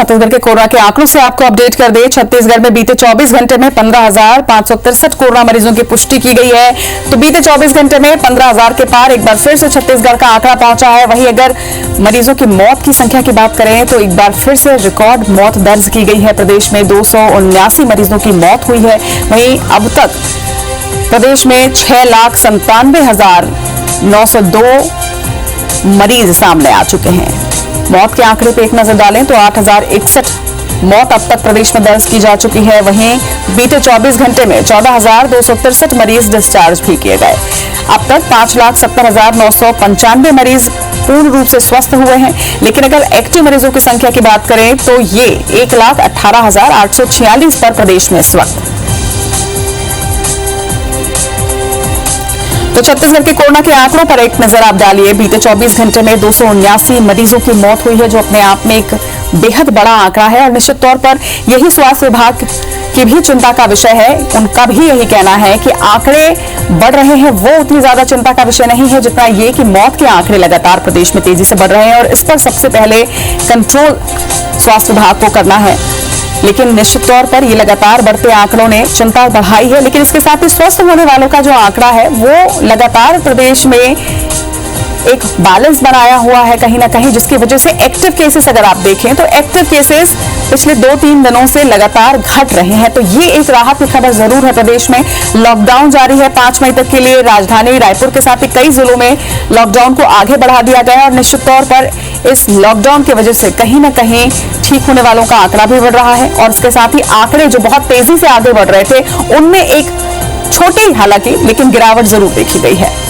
छत्तीसगढ़ के कोरोना के आंकड़ों से आपको अपडेट कर दे। छत्तीसगढ़ में बीते 24 घंटे में 15,563 कोरोना मरीजों की पुष्टि की गई है। तो बीते 24 घंटे में 15,000 के पार एक बार फिर से छत्तीसगढ़ का आंकड़ा पहुंचा है। वहीं अगर मरीजों की मौत की संख्या की बात करें तो एक बार फिर से रिकॉर्ड मौत दर्ज की गई है। प्रदेश में 279 मरीजों की मौत हुई है। वहीं अब तक प्रदेश में 6,97,902 मरीज सामने आ चुके हैं। मौत के आंकड़े पे एक नजर डालें तो 8,061 मौत अब तक प्रदेश में दर्ज की जा चुकी है। वहीं बीते 24 घंटे में 14,263 मरीज डिस्चार्ज भी किए गए। अब तक 5,70,995 मरीज पूर्ण रूप से स्वस्थ हुए हैं। लेकिन अगर एक्टिव मरीजों की संख्या की बात करें तो ये 1,18,846 पर प्रदेश में इस वक्त। तो छत्तीसगढ़ के कोरोना के आंकड़ों पर एक नजर आप डालिए। बीते 24 घंटे में 279 मरीजों की मौत हुई है, जो अपने आप में एक बेहद बड़ा आंकड़ा है और निश्चित तौर पर यही स्वास्थ्य विभाग की भी चिंता का विषय है। उनका भी यही कहना है कि आंकड़े बढ़ रहे हैं, वो उतनी ज्यादा चिंता का विषय नहीं है जितना ये कि मौत के आंकड़े लगातार प्रदेश में तेजी से बढ़ रहे हैं और इस पर सबसे पहले कंट्रोल स्वास्थ्य विभाग को करना है। लेकिन निश्चित तौर पर ये लगातार बढ़ते आंकड़ों ने चिंता बढ़ाई है। लेकिन इसके साथ ही स्वस्थ होने वालों का जो आंकड़ा है वो लगातार प्रदेश में एक बैलेंस बनाया हुआ है कहीं ना कहीं, जिसकी वजह से एक्टिव केसेस अगर आप देखें तो एक्टिव केसेस पिछले 2-3 दिनों से लगातार घट रहे हैं। तो ये एक राहत की खबर जरूर है। प्रदेश में लॉकडाउन जारी है 5 मई तक के लिए। राजधानी रायपुर के साथ ही कई जिलों में लॉकडाउन को आगे बढ़ा दिया गया है और निश्चित तौर पर इस लॉकडाउन की वजह से कहीं ना कहीं ठीक होने वालों का आंकड़ा भी बढ़ रहा है और इसके साथ ही आंकड़े जो बहुत तेजी से आगे बढ़ रहे थे उनमें एक छोटी हालांकि लेकिन गिरावट जरूर देखी गई है।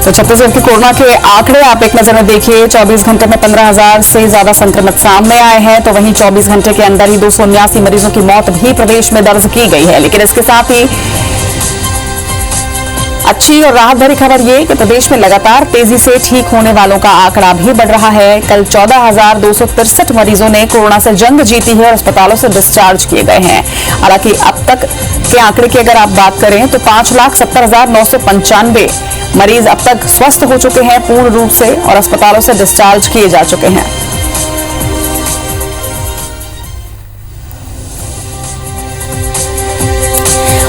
तो छत्तीसगढ़ के कोरोना के आंकड़े आप एक नजर में देखिए। 24 घंटे में 15,000 से ज्यादा संक्रमित सामने आए हैं। तो वहीं 24 घंटे के अंदर ही 279 मरीजों की मौत भी प्रदेश में दर्ज की गई है। लेकिन इसके साथ ही अच्छी और राहत भरी खबर ये कि प्रदेश में लगातार तेजी से ठीक होने वालों का आंकड़ा भी बढ़ रहा है। कल 14,263 मरीजों ने कोरोना से जंग जीती है और अस्पतालों से डिस्चार्ज किए गए हैं। हालांकि अब तक के आंकड़े की अगर आप बात करें तो 5,70,995 मरीज अब तक स्वस्थ हो चुके हैं पूर्ण रूप से और अस्पतालों से डिस्चार्ज किए जा चुके हैं।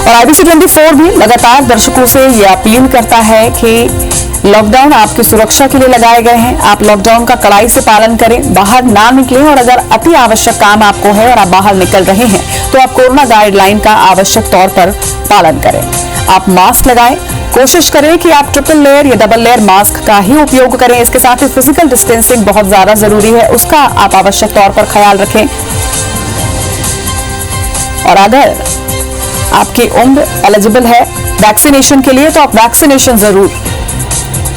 और IBC 24 भी लगातार दर्शकों से ये अपील करता है कि लॉकडाउन आपकी सुरक्षा के लिए लगाए गए हैं। आप लॉकडाउन का कड़ाई से पालन करें, बाहर ना निकलें और अगर अति आवश्यक काम आपको है और आप बाहर निकल रहे हैं तो आप कोरोना गाइडलाइन का आवश्यक तौर पर पालन करें। आप मास्क लगाएं, कोशिश करें कि आप ट्रिपल लेयर या डबल लेयर मास्क का ही उपयोग करें। इसके साथ ही फिजिकल डिस्टेंसिंग बहुत ज्यादा जरूरी है, उसका आप आवश्यक तौर पर ख्याल रखें। और अगर आपकी उम्र एलिजिबल है वैक्सीनेशन के लिए तो आप वैक्सीनेशन जरूर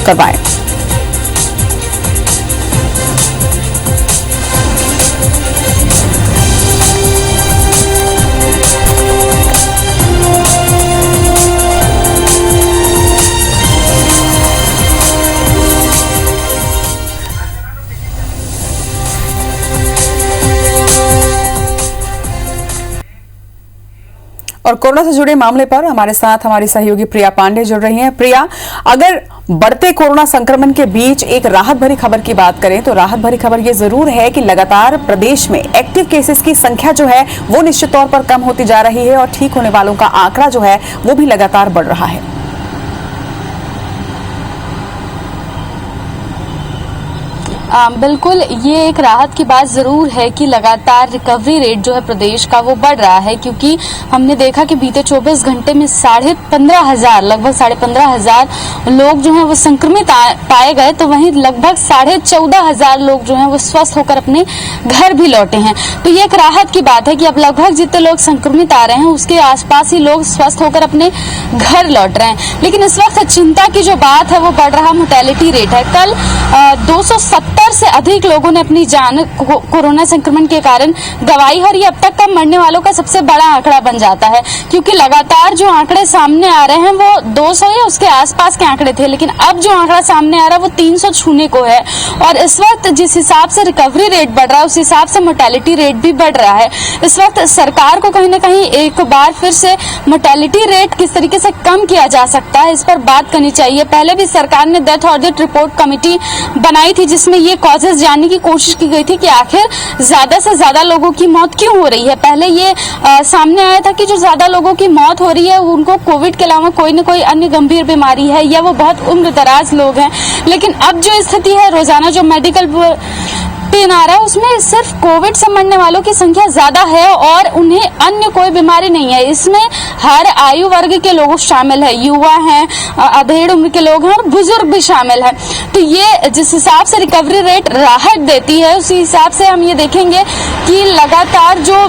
करवाएं। और कोरोना से जुड़े मामले पर हमारे साथ हमारी सहयोगी प्रिया पांडे जुड़ रही हैं। प्रिया, अगर बढ़ते कोरोना संक्रमण के बीच एक राहत भरी खबर की बात करें तो राहत भरी खबर ये जरूर है कि लगातार प्रदेश में एक्टिव केसेस की संख्या जो है वो निश्चित तौर पर कम होती जा रही है और ठीक होने वालों का आंकड़ा जो है वो भी लगातार बढ़ रहा है। बिल्कुल, ये एक राहत की बात ज़रूर है कि लगातार रिकवरी रेट जो है प्रदेश का वो बढ़ रहा है, क्योंकि हमने देखा कि बीते 24 घंटे में लगभग 15,500 लोग जो हैं वो संक्रमित पाए गए। तो वहीं लगभग 14,500 लोग जो हैं वो स्वस्थ होकर अपने घर भी लौटे हैं। तो ये एक राहत की बात है कि अब लगभग जितने लोग संक्रमित आ रहे हैं उसके आसपास ही लोग स्वस्थ होकर अपने घर लौट रहे हैं। लेकिन इस वक्त चिंता की जो बात है वो बढ़ रहा मोर्टेलिटी रेट है। कल 270 70 से अधिक लोगों ने अपनी जान कोरोना संक्रमण के कारण गंवाई है और ये अब तक का मरने वालों का सबसे बड़ा आंकड़ा बन जाता है, क्योंकि लगातार जो आंकड़े सामने आ रहे हैं वो 200 या उसके आसपास के आंकड़े थे, लेकिन अब जो आंकड़ा सामने आ रहा है वो 300 छूने को है। और इस वक्त जिस हिसाब से रिकवरी रेट बढ़ रहा है उस हिसाब से मोर्टेलिटी रेट भी बढ़ रहा है। इस वक्त सरकार को कहीं ना कहीं एक बार फिर से मोर्टेलिटी रेट किस तरीके से कम किया जा सकता है, इस पर बात करनी चाहिए। पहले भी सरकार ने डेथ ऑडिट रिपोर्ट कमेटी बनाई थी जिसमें ये कॉजेज जानने की कोशिश की गई थी कि आखिर ज्यादा से ज्यादा लोगों की मौत क्यों हो रही है। पहले ये सामने आया था कि जो ज्यादा लोगों की मौत हो रही है उनको कोविड के अलावा कोई न कोई अन्य गंभीर बीमारी है या वो बहुत उम्र दराज लोग हैं, लेकिन अब जो स्थिति है रोजाना जो मेडिकल पेन आ रहा है उसमें सिर्फ कोविड से मरने वालों की संख्या ज्यादा है और उन्हें अन्य कोई बीमारी नहीं है। इसमें हर आयु वर्ग के लोग शामिल है, युवा हैं, अधेड़ उम्र के लोग हैं और बुजुर्ग भी शामिल है। तो ये जिस हिसाब से रिकवरी रेट राहत देती है उसी हिसाब से हम ये देखेंगे कि लगातार जो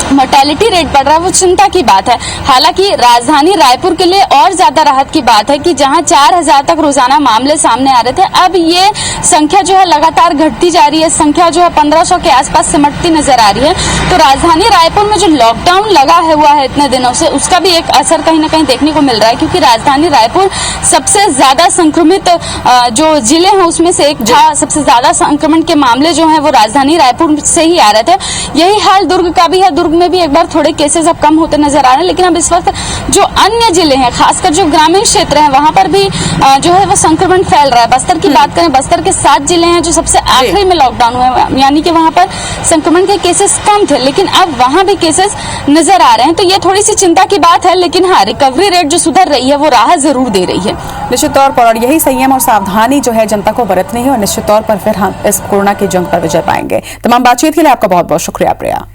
मोर्टेलिटी रेट बढ़ रहा है वो चिंता की बात है। हालांकि राजधानी रायपुर के लिए और ज्यादा राहत की बात है कि जहां 4000 तक रोजाना मामले सामने आ रहे थे, अब ये संख्या जो है लगातार घटती जा रही है। संख्या जो है 1500 के आसपास सिमटती नजर आ रही है। तो राजधानी रायपुर में जो लॉकडाउन लगा हुआ है इतने दिनों से उसका भी एक असर कहीं ना कहीं देखने को मिल रहा है, क्योंकि राजधानी रायपुर सबसे ज्यादा संक्रमित जो जिले हैं उसमें से एक था। सबसे ज्यादा संक्रमण के मामले जो है वो राजधानी रायपुर से ही आ रहे थे। यही हाल दुर्ग का भी है। दुर्ग में भी एक बार थोड़े केसेस अब कम होते नजर आ रहे हैं, लेकिन अब इस वक्त जो अन्य जिले हैं खासकर जो ग्रामीण क्षेत्र हैं वहां पर भी जो है वो संक्रमण फैल रहा है। बस्तर की बात करें, बस्तर के 7 जिले हैं जो सबसे आखिरी में लॉकडाउन हुए, यानी कि वहां पर संक्रमण के केसेस कम थे, लेकिन अब वहां भी केसेस नजर आ रहे हैं। तो ये थोड़ी सी चिंता की बात है, लेकिन हाँ, रिकवरी रेट जो सुधर रही है वो राहत जरूर दे रही है निश्चित तौर पर। और यही संयम और सावधानी जो है जनता को बरतनी है और निश्चित तौर पर फिर हम इस कोरोना की जंग पर विजय पाएंगे। तमाम बातचीत के लिए आपका बहुत बहुत शुक्रिया प्रिया।